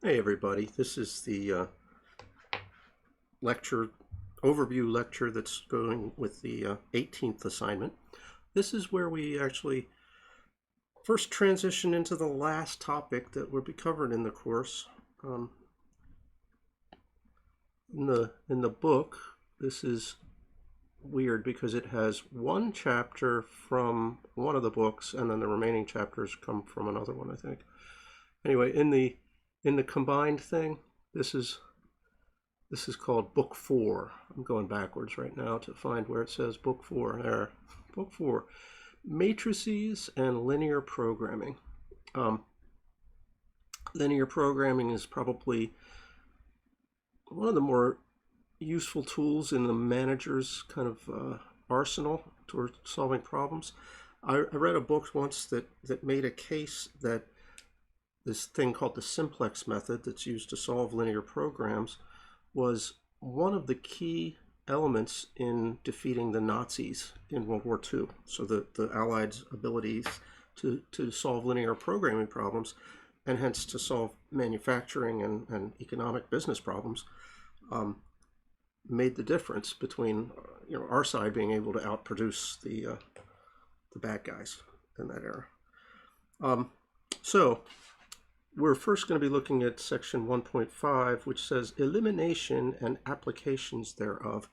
Hey everybody, this is the lecture overview lecture that's going with the 18th assignment. This is where we actually first transition into the last topic that will be covered in the course. In the book, this is weird because it has one chapter from one of the books, and then the remaining chapters come from another one, I think. Anyway, in the combined thing, this is called Book 4. I'm going backwards right now to find where it says Book 4. There, Book 4, Matrices and Linear Programming. Linear programming is probably one of the more useful tools in the manager's kind of arsenal toward solving problems. I read a book once that made a case that this thing called the simplex method that's used to solve linear programs was one of the key elements in defeating the Nazis in World War II. So the Allies' abilities to solve linear programming problems, and hence to solve manufacturing and economic business problems, made the difference between our side being able to outproduce the bad guys in that era. So we're first going to be looking at section 1.5, which says elimination and applications thereof.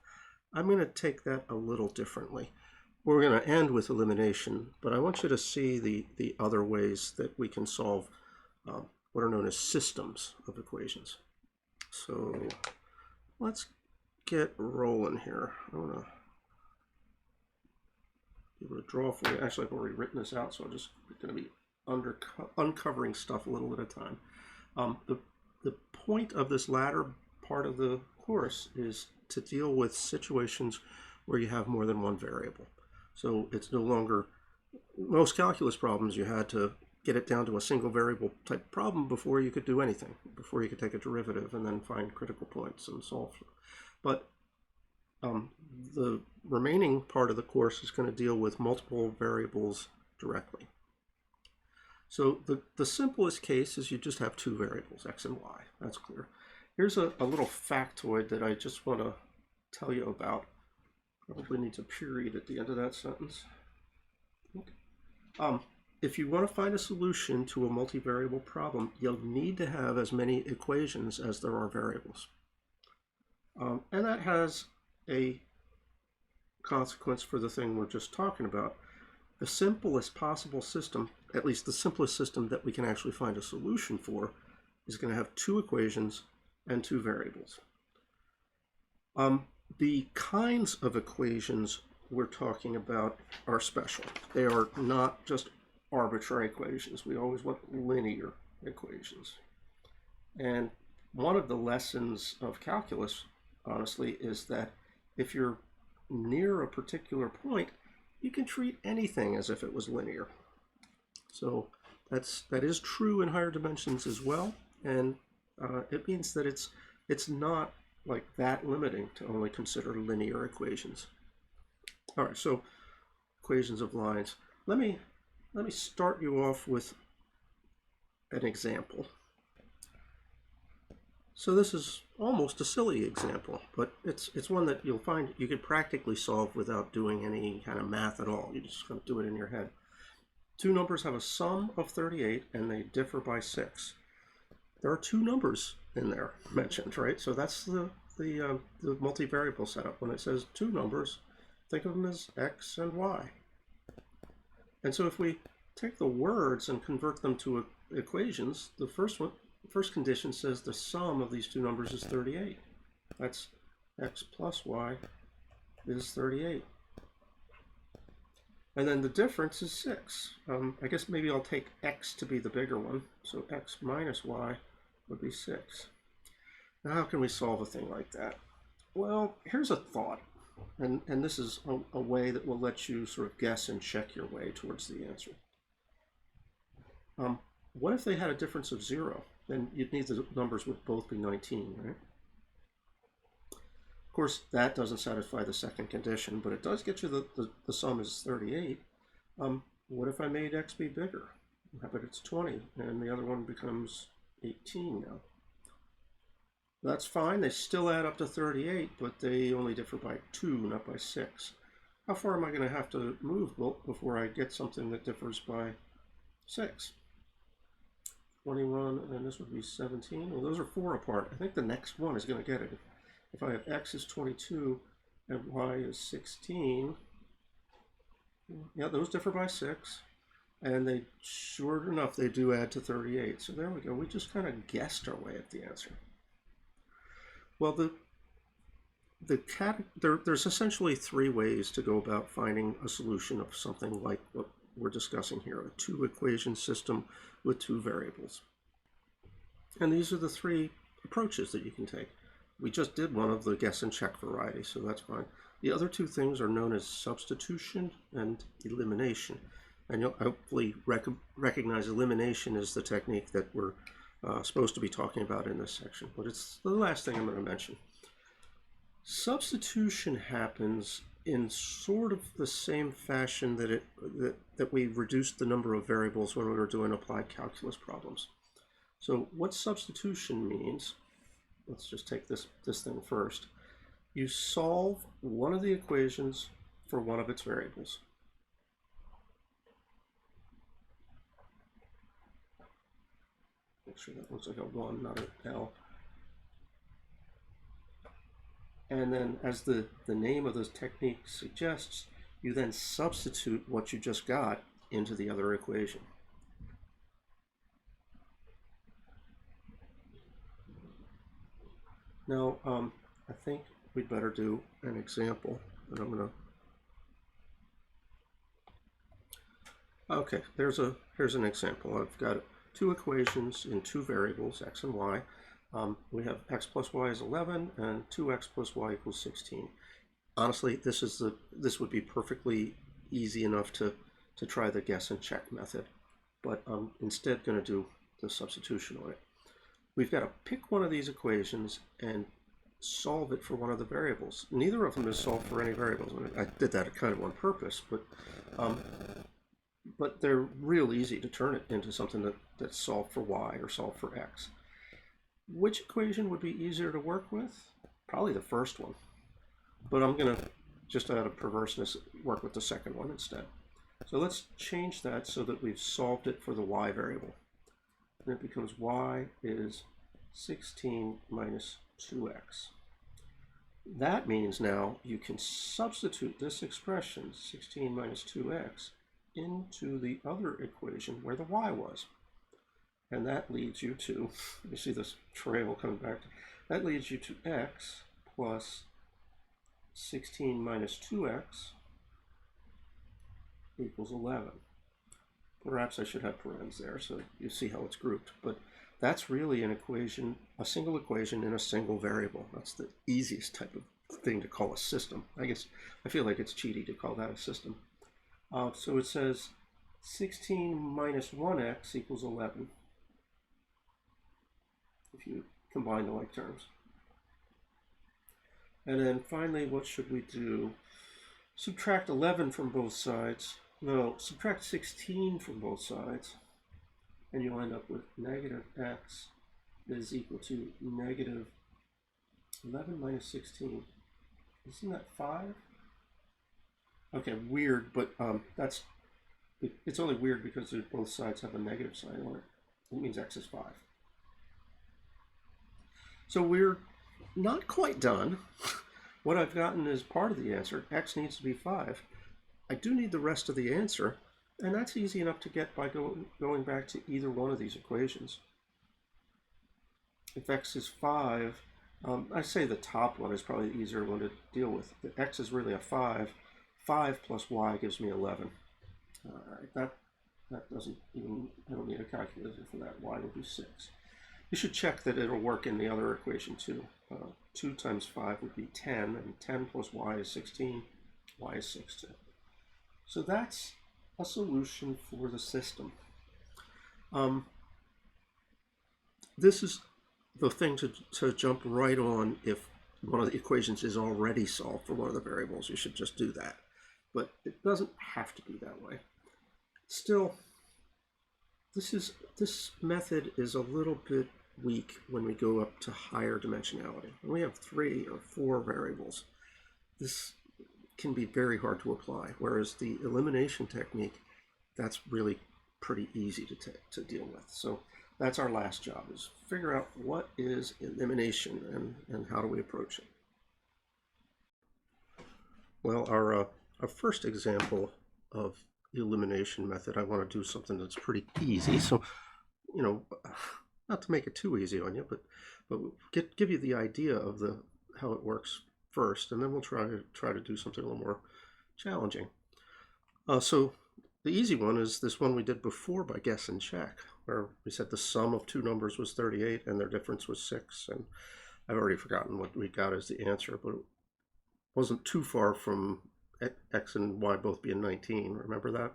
I'm going to take that a little differently. We're going to end with elimination, but I want you to see the other ways that we can solve what are known as systems of equations. So let's get rolling here. I'm going to be able to draw for you. Actually, I've already written this out, so I'm just going to be uncovering stuff a little at a time. The point of this latter part of the course is to deal with situations where you have more than one variable. So it's no longer, most calculus problems you had to get it down to a single variable type problem before you could do anything, before you could take a derivative and then find critical points and solve. But the remaining part of the course is going to deal with multiple variables directly. So the simplest case is you just have two variables, x and y. That's clear. Here's a little factoid that I just want to tell you about. Probably needs a period at the end of that sentence. Okay. If you want to find a solution to a multivariable problem, you'll need to have as many equations as there are variables. And that has a consequence for the thing we're just talking about. The simplest possible system, at least the simplest system that we can actually find a solution for, is going to have two equations and two variables. The kinds of equations we're talking about are special. They are not just arbitrary equations. We always want linear equations. And one of the lessons of calculus, honestly, is that if you're near a particular point, you can treat anything as if it was linear. So that is true in higher dimensions as well, and it means that it's not like that limiting to only consider linear equations. All right, so equations of lines. Let me start you off with an example. So this is almost a silly example, but it's one that you'll find you could practically solve without doing any kind of math at all. You just kind of do it in your head. Two numbers have a sum of 38 and they differ by 6. There are two numbers in there mentioned, right? So that's the multivariable setup. When it says two numbers, think of them as x and y. And so if we take the words and convert them to equations, the first condition says the sum of these two numbers is 38. That's x plus y is 38. And then the difference is 6. I guess maybe I'll take x to be the bigger one. So x minus y would be 6. Now how can we solve a thing like that? Well, here's a thought. And this is a way that will let you sort of guess and check your way towards the answer. What if they had a difference of 0? Then you'd need the numbers would both be 19, right? Of course, that doesn't satisfy the second condition, but it does get you the sum is 38. What if I made x be bigger? How about it's 20, and the other one becomes 18 now? That's fine. They still add up to 38, but they only differ by 2, not by 6. How far am I going to have to move before I get something that differs by 6? 21, and this would be 17. Well, those are 4 apart. I think the next one is going to get it. If I have x is 22 and y is 16, yeah, those differ by 6. And they, sure enough, they do add to 38. So there we go. We just kind of guessed our way at the answer. Well, there's essentially 3 ways to go about finding a solution of something like what we're discussing here, a 2-equation system with 2 variables. And these are the 3 approaches that you can take. We just did one of the guess and check variety, so that's fine. The other 2 things are known as substitution and elimination. And you'll hopefully recognize elimination as the technique that we're supposed to be talking about in this section, but it's the last thing I'm going to mention. Substitution happens in sort of the same fashion that we reduced the number of variables when we were doing applied calculus problems. So what substitution means, let's just take this thing first. You solve one of the equations for one of its variables. Make sure that looks like a 1, not an L. And then, as the name of this technique suggests, you then substitute what you just got into the other equation. Now, I think we'd better do an example, and I'm going to... Okay, here's an example. I've got 2 equations in 2 variables, x and y. We have x plus y is 11 and 2x plus y equals 16. Honestly, this would be perfectly easy enough to try the guess and check method, but I'm instead going to do the substitution on it. We've got to pick one of these equations and solve it for one of the variables. Neither of them is solved for any variables. I did that kind of on purpose, but they're real easy to turn it into something that's solved for y or solved for x. Which equation would be easier to work with? Probably the first one. But I'm going to, just out of perverseness, work with the second one instead. So let's change that so that we've solved it for the y variable. And it becomes y is 16 minus 2x. That means now you can substitute this expression, 16 minus 2x, into the other equation where the y was. And that leads you to, you see this trail coming back, that leads you to x plus 16 minus 2x equals 11. Perhaps I should have parentheses there so you see how it's grouped, but that's really an equation, a single equation in a single variable. That's the easiest type of thing to call a system. I feel like it's cheaty to call that a system. So it says 16 minus 1x equals 11. If you combine the like terms. And then finally, what should we do? Subtract 11 from both sides. No, subtract 16 from both sides. And you'll end up with negative x is equal to negative 11 minus 16. Isn't that 5? Okay, weird, but it's only weird because both sides have a negative sign on it. It means x is 5. So we're not quite done. What I've gotten is part of the answer. X needs to be 5. I do need the rest of the answer, and that's easy enough to get by going back to either one of these equations. If x is 5, I say the top one is probably the easier one to deal with. The x is really a 5. 5 plus y gives me 11. All right, that doesn't even, I don't need a calculator for that. Y will be 6. You should check that it'll work in the other equation too. 2 times 5 would be 10, and 10 plus y is 16. Y is 6 too. So that's a solution for the system. This is the thing to jump right on. If one of the equations is already solved for one of the variables, you should just do that. But it doesn't have to be that way. Still, This method is a little bit weak when we go up to higher dimensionality. When we have 3 or 4 variables, this can be very hard to apply, whereas the elimination technique, that's really pretty easy to deal with. So that's our last job, is figure out what is elimination and how do we approach it. Well, our first example of the elimination method, I want to do something that's pretty easy. So, you know, not to make it too easy on you, but give you the idea of how it works first, and then we'll try to do something a little more challenging. So the easy one is this one we did before by guess and check, where we said the sum of two numbers was 38 and their difference was 6, and I've already forgotten what we got as the answer, but it wasn't too far from x and y both being 19. Remember that?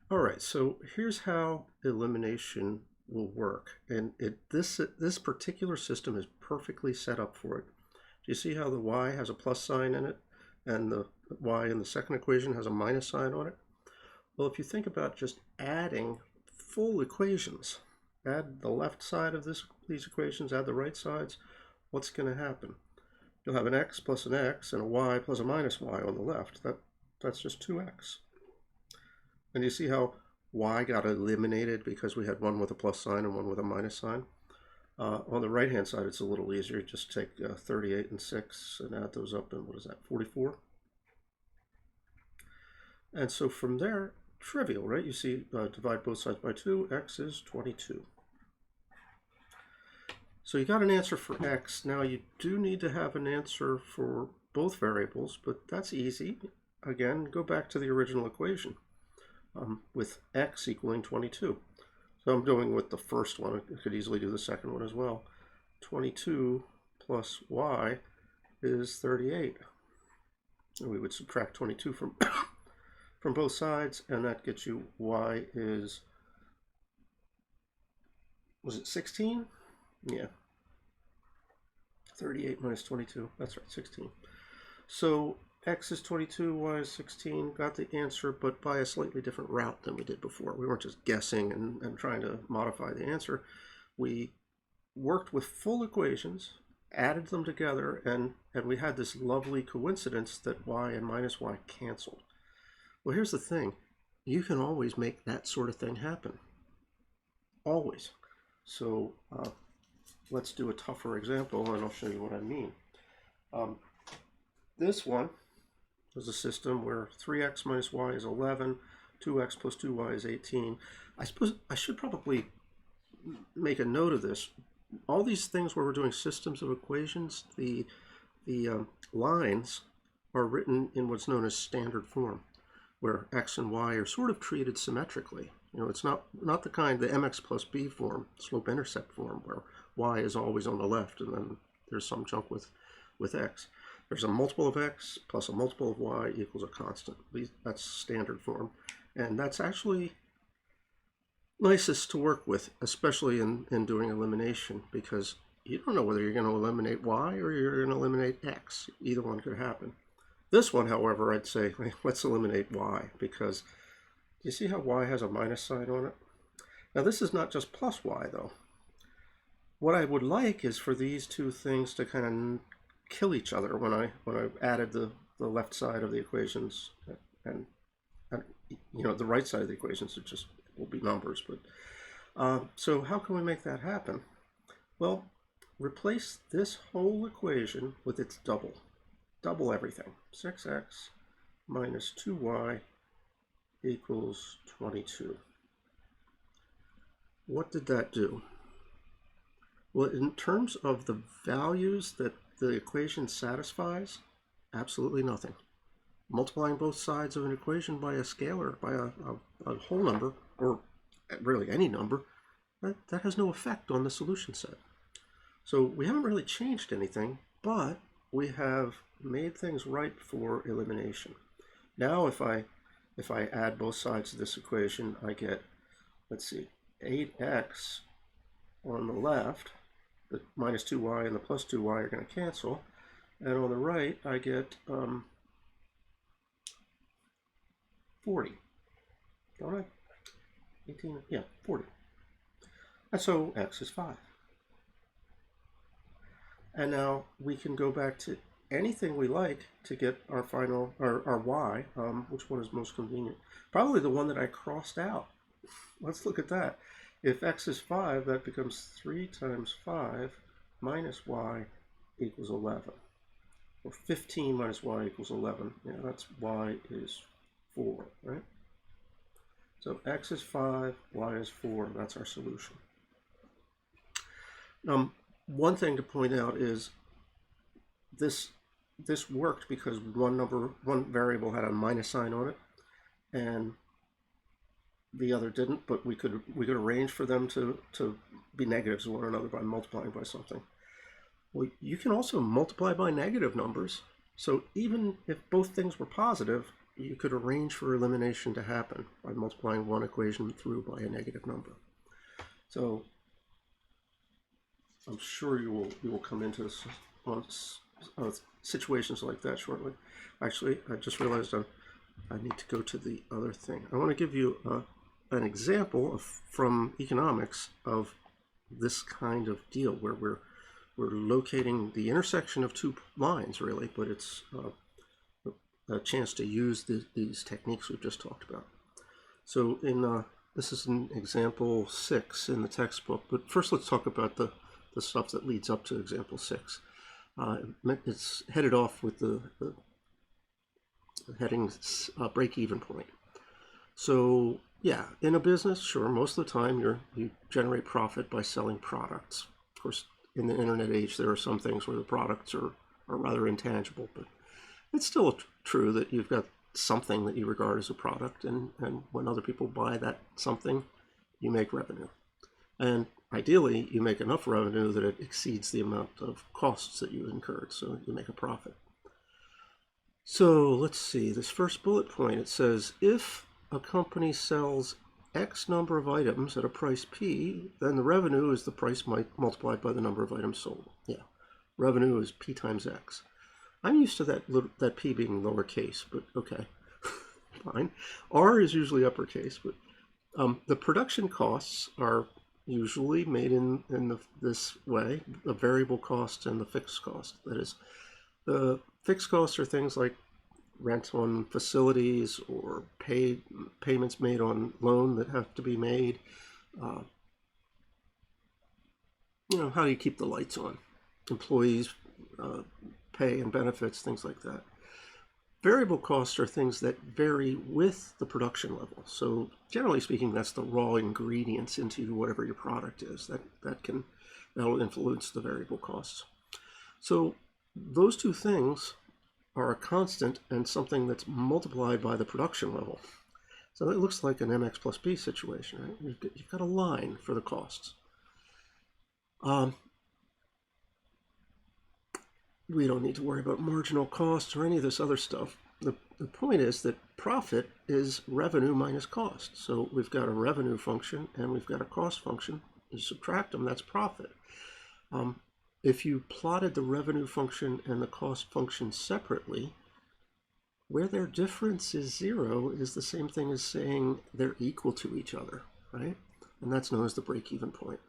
All right, so here's how elimination will work, and this particular system is perfectly set up for it. Do you see how the y has a plus sign in it, and the y in the second equation has a minus sign on it? Well, if you think about just adding full equations, add the left side of these equations, add the right sides, what's going to happen? You'll have an x plus an x and a y plus a minus y on the left. That's just 2x. And you see how y got eliminated because we had one with a plus sign and one with a minus sign? On the right hand side, it's a little easier. Just take 38 and 6 and add those up, and what is that, 44? And so from there, trivial, right? You see, divide both sides by 2, x is 22. So you got an answer for x. Now you do need to have an answer for both variables, but that's easy. Again, go back to the original equation with x equaling 22. So I'm going with the first one. I could easily do the second one as well. 22 plus y is 38. And we would subtract 22 from from both sides, and that gets you y is, was it 16? Yeah. 38 minus 22, that's right, 16. So x is 22, y is 16, got the answer, but by a slightly different route than we did before. We weren't just guessing and trying to modify the answer. We worked with full equations, added them together, and we had this lovely coincidence that y and minus y canceled. Well, here's the thing. You can always make that sort of thing happen. Always. So let's do a tougher example, and I'll show you what I mean. This one is a system where 3x minus y is 11, 2x plus 2y is 18. I suppose I should probably make a note of this. All these things where we're doing systems of equations, the lines are written in what's known as standard form, where x and y are sort of treated symmetrically. You know, it's not the kind, the mx plus b form, slope-intercept form, where y is always on the left and then there's some chunk with x. There's a multiple of x plus a multiple of y equals a constant. That's standard form. And that's actually nicest to work with, especially in doing elimination, because you don't know whether you're going to eliminate y or you're going to eliminate x. Either one could happen. This one, however, I'd say, let's eliminate y, because do you see how y has a minus sign on it? Now this is not just plus y, though. What I would like is for these two things to kind of kill each other when I added the left side of the equations, and you know, the right side of the equations will be numbers. But so how can we make that happen? Well, replace this whole equation with its double. Double everything. 6x minus 2y equals 22. What did that do? Well, in terms of the values that the equation satisfies, absolutely nothing. Multiplying both sides of an equation by a scalar, by a whole number, or really any number, that has no effect on the solution set. So we haven't really changed anything, but we have made things ripe for elimination. Now if I add both sides of this equation, I get, let's see, 8x on the left, the minus 2y and the plus 2y are going to cancel, and on the right I get 40, don't I? 18, yeah, 40. And so x is 5. And now we can go back to anything we like to get our final, our y. Which one is most convenient? Probably the one that I crossed out. Let's look at that. If x is 5, that becomes 3 times 5 minus y equals 11. Or 15 minus y equals 11. Yeah, that's y is 4, right? So x is 5, y is 4. That's our solution. One thing to point out is this worked because one variable had a minus sign on it, and the other didn't. But we could arrange for them to be negatives of one another by multiplying by something. Well, you can also multiply by negative numbers. So even if both things were positive, you could arrange for elimination to happen by multiplying one equation through by a negative number. So I'm sure you will come into this on situations like that shortly. Actually, I just realized I need to go to the other thing. I want to give you an example from economics of this kind of deal where we're locating the intersection of two lines, really, but it's a chance to use these techniques we've just talked about. So this is an example 6 in the textbook, but first let's talk about the stuff that leads up to example 6. It's headed off with the heading break-even point. So yeah, in a business, sure, most of the time you generate profit by selling products. Of course, in the internet age, there are some things where the products are rather intangible, but it's still true that you've got something that you regard as a product, and when other people buy that something, you make revenue. And ideally, you make enough revenue that it exceeds the amount of costs that you incurred, so you make a profit. So let's see, this first bullet point, it says, if a company sells X number of items at a price P, then the revenue is the price multiplied by the number of items sold. Yeah, revenue is P times X. I'm used to that P being lowercase, but okay, fine. R is usually uppercase, but the production costs are usually made in this way, the variable cost and the fixed cost. That is, the fixed costs are things like rent on facilities or payments made on loan that have to be made. How do you keep the lights on? Employees, pay and benefits, things like that. Variable costs are things that vary with the production level. So generally speaking, that's the raw ingredients into whatever your product is. That'll influence the variable costs. So those two things are a constant and something that's multiplied by the production level. So it looks like an MX plus B situation, right? You've got a line for the costs. We don't need to worry about marginal costs or any of this other stuff. The point is that profit is revenue minus cost. So we've got a revenue function and we've got a cost function. You subtract them, that's profit. If you plotted the revenue function and the cost function separately, where their difference is 0 is the same thing as saying they're equal to each other, right? And that's known as the break-even point.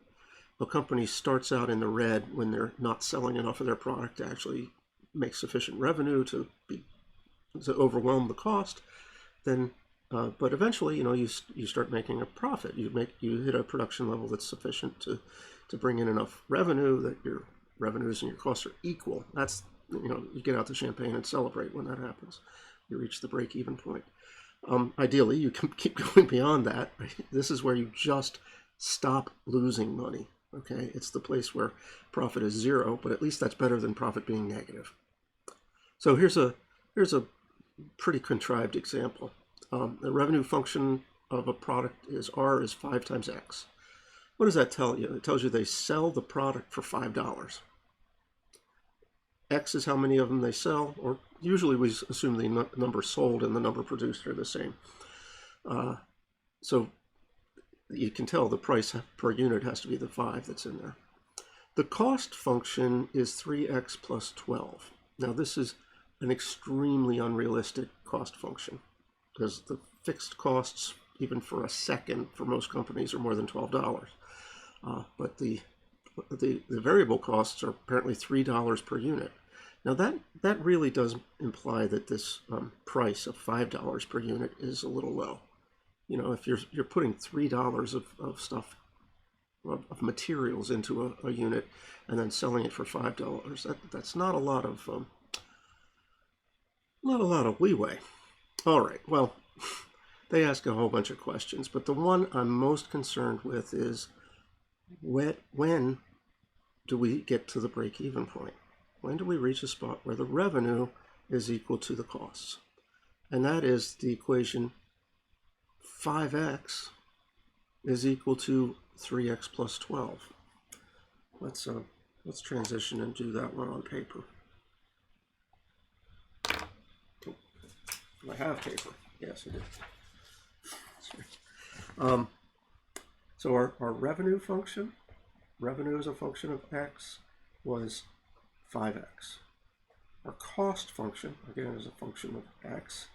A company starts out in the red when they're not selling enough of their product to actually make sufficient revenue to overwhelm the cost. Then, but eventually, you start making a profit. You hit a production level that's sufficient to bring in enough revenue that your revenues and your costs are equal. That's, you get out the champagne and celebrate when that happens. You reach the break-even point. Ideally, you can keep going beyond that. Right? This is where you just stop losing money. Okay, it's the place where profit is 0, but at least that's better than profit being negative. So here's a pretty contrived example. The revenue function of a product is R is 5 times X. What does that tell you? It tells you they sell the product for $5. X is how many of them they sell, or usually we assume the number sold and the number produced are the same. So you can tell the price per unit has to be the 5 that's in there. The cost function is 3x plus 12. Now this is an extremely unrealistic cost function because the fixed costs even for a second for most companies are more than $12. But the variable costs are apparently $3 per unit. Now that really does imply that this price of $5 per unit is a little low. You know, if you're putting $3 of stuff, of materials into a unit and then selling it for $5, that's not a lot of leeway. All right, well, they ask a whole bunch of questions, but the one I'm most concerned with is when do we get to the break-even point? When do we reach a spot where the revenue is equal to the costs? And that is the equation 5x is equal to 3x plus 12. Let's transition and do that one on paper. I have paper. Yes, I do. So our revenue function, revenue as a function of x, was 5x. Our cost function, again as a function of x,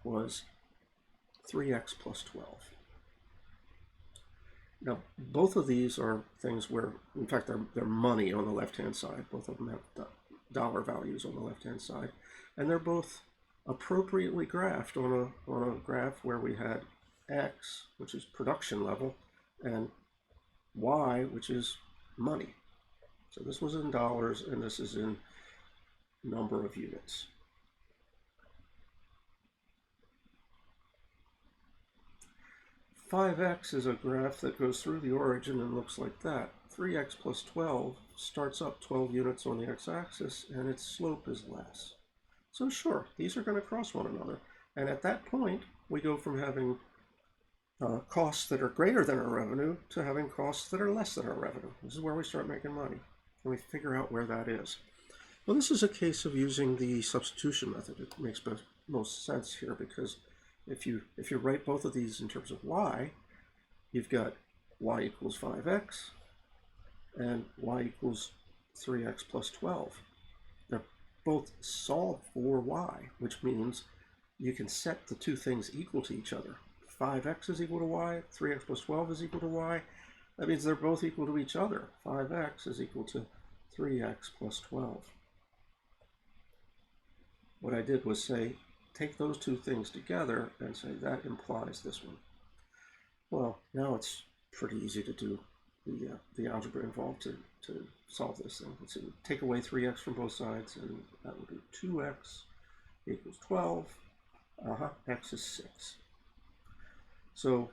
was 3x plus 12. Now, both of these are things where, in fact, they're money on the left-hand side. Both of them have dollar values on the left-hand side. And they're both appropriately graphed on a graph where we had x, which is production level, and y, which is money. So this was in dollars, and this is in number of units. $5x is a graph that goes through the origin and looks like that. 3x plus 12 starts up 12 units on the x-axis, and its slope is less. So sure, these are going to cross one another. And at that point, we go from having costs that are greater than our revenue to having costs that are less than our revenue. This is where we start making money. And we figure out where that is. Well, this is a case of using the substitution method. It makes most sense here because if you write both of these in terms of y, you've got y equals 5x and y equals 3x plus 12. They're both solved for y, which means you can set the two things equal to each other. 5x is equal to y, 3x plus 12 is equal to y. That means they're both equal to each other. 5x is equal to 3x plus 12. What I did was say, take those two things together and say that implies this one. Well, now it's pretty easy to do the algebra involved to solve this thing. Let's see, take away 3x from both sides, and that would be 2x equals 12. X is 6. So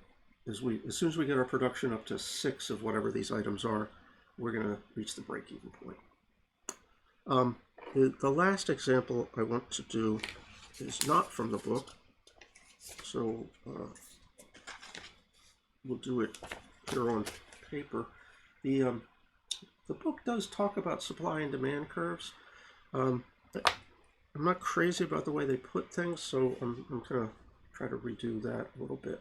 as soon as we get our production up to 6 of whatever these items are, we're going to reach the break-even point. The last example I want to do is not from the book, so we'll do it here on paper. The book does talk about supply and demand curves. I'm not crazy about the way they put things, so I'm going to try to redo that a little bit.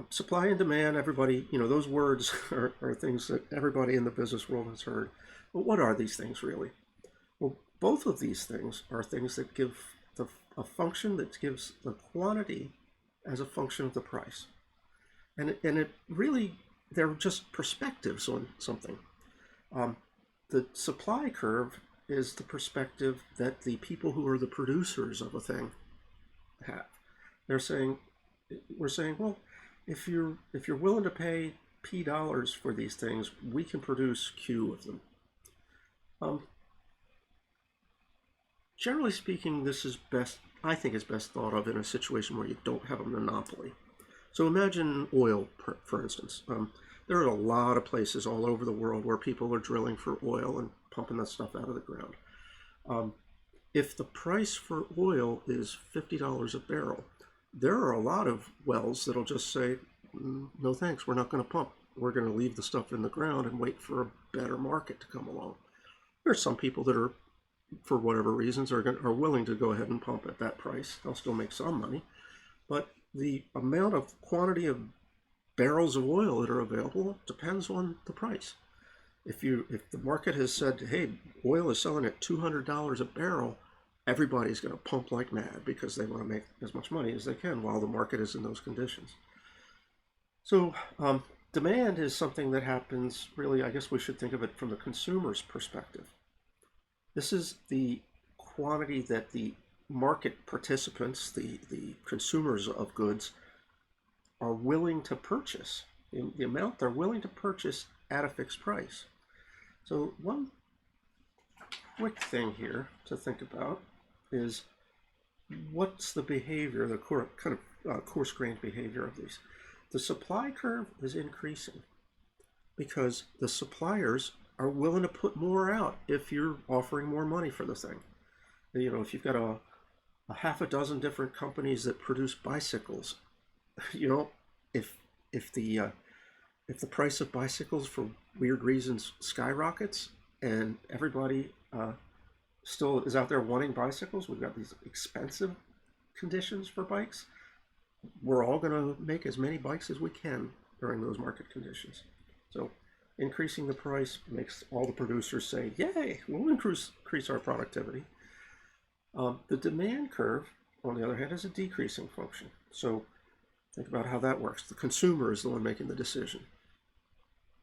Supply and demand, everybody, those words are things that everybody in the business world has heard. But what are these things really? Well, both of these things are things that give a function that gives the quantity as a function of the price. And it really, they're just perspectives on something. The supply curve is the perspective that the people who are the producers of a thing have. We're saying, well, if you're willing to pay P dollars for these things, we can produce Q of them. Generally speaking, this is I think is best thought of in a situation where you don't have a monopoly. So imagine oil, for instance. There are a lot of places all over the world where people are drilling for oil and pumping that stuff out of the ground. If the price for oil is $50 a barrel, there are a lot of wells that'll just say, no thanks, we're not going to pump. We're going to leave the stuff in the ground and wait for a better market to come along. There are some people that are, for whatever reasons, are willing to go ahead and pump at that price. They'll still make some money, but the amount of quantity of barrels of oil that are available depends on the price. If the market has said, hey, oil is selling at $200 a barrel, everybody's going to pump like mad because they want to make as much money as they can while the market is in those conditions. So demand is something that happens really, I guess we should think of it from the consumer's perspective. This is the quantity that the market participants, the consumers of goods, are willing to purchase, the amount they're willing to purchase at a fixed price. So one quick thing here to think about is what's the behavior, the kind of coarse-grained behavior of these. The supply curve is increasing because the suppliers are willing to put more out if you're offering more money for the thing. You know, if you've got a half a dozen different companies that produce bicycles, you know, if the price of bicycles for weird reasons skyrockets and everybody still is out there wanting bicycles, we've got these expensive conditions for bikes, we're all going to make as many bikes as we can during those market conditions. So increasing the price makes all the producers say, yay, we'll increase our productivity. The demand curve, on the other hand, is a decreasing function. So think about how that works. The consumer is the one making the decision.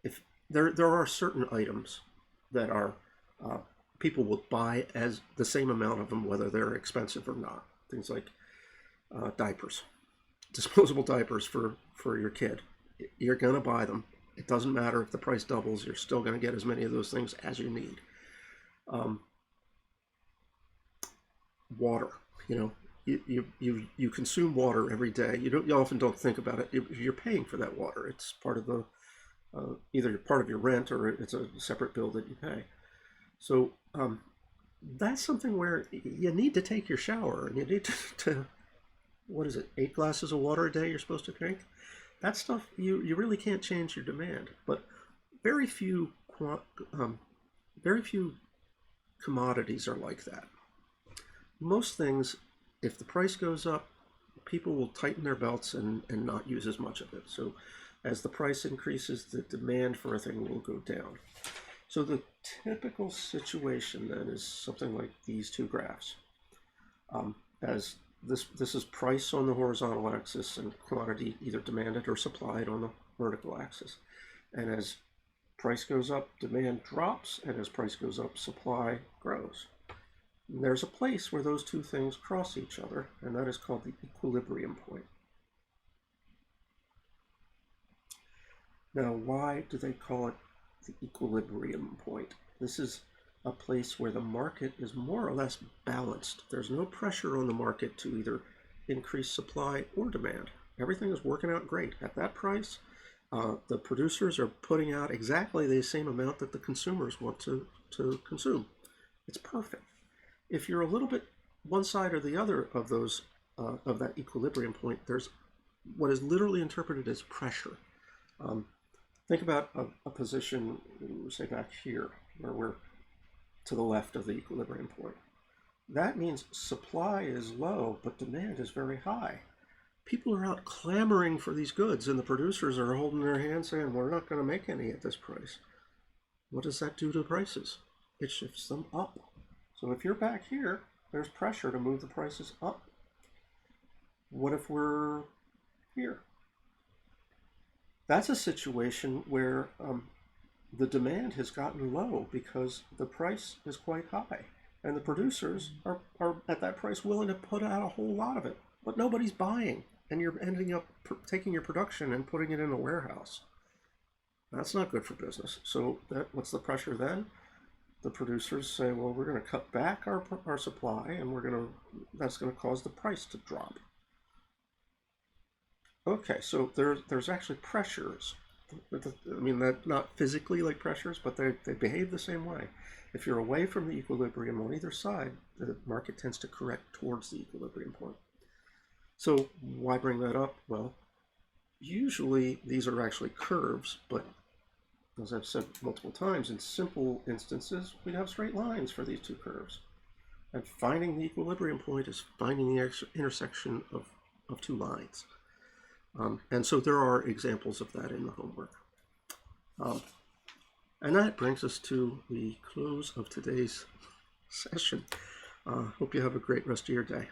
If there are certain items that are people will buy as the same amount of them, whether they're expensive or not. Things like diapers, disposable diapers for your kid. You're going to buy them. It doesn't matter if the price doubles. You're still going to get as many of those things as you need. Water, you know, you consume water every day. You often don't think about it. You're paying for that water. It's part of the either part of your rent or it's a separate bill that you pay. So that's something where you need to take your shower and you need to what is it, 8 glasses of water a day you're supposed to drink? That stuff, you really can't change your demand. But very few commodities are like that. Most things, if the price goes up, people will tighten their belts and not use as much of it. So as the price increases, the demand for a thing will go down. So the typical situation then is something like these two graphs. As this is price on the horizontal axis and quantity either demanded or supplied on the vertical axis. And as price goes up, demand drops, and as price goes up, supply grows. And there's a place where those two things cross each other, and that is called the equilibrium point. Now, why do they call it the equilibrium point? This is a place where the market is more or less balanced. There's no pressure on the market to either increase supply or demand. Everything is working out great. At that price, the producers are putting out exactly the same amount that the consumers want to consume. It's perfect. If you're a little bit one side or the other of those of that equilibrium point, there's what is literally interpreted as pressure. Think about a position, say back here, where we're to the left of the equilibrium point. That means supply is low, but demand is very high. People are out clamoring for these goods, and the producers are holding their hands saying, we're not going to make any at this price. What does that do to prices? It shifts them up. So if you're back here, there's pressure to move the prices up. What if we're here? That's a situation where the demand has gotten low because the price is quite high. And the producers are at that price willing to put out a whole lot of it. But nobody's buying. And you're ending up taking your production and putting it in a warehouse. That's not good for business. So what's the pressure then? The producers say, well, we're going to cut back our supply, and that's going to cause the price to drop. Okay, so there's actually pressures. I mean, not physically like pressures, but they behave the same way. If you're away from the equilibrium on either side, the market tends to correct towards the equilibrium point. So why bring that up? Well, usually these are actually curves, but as I've said multiple times, in simple instances, we'd have straight lines for these two curves. And finding the equilibrium point is finding the intersection of two lines. And so there are examples of that in the homework. And that brings us to the close of today's session. Hope you have a great rest of your day.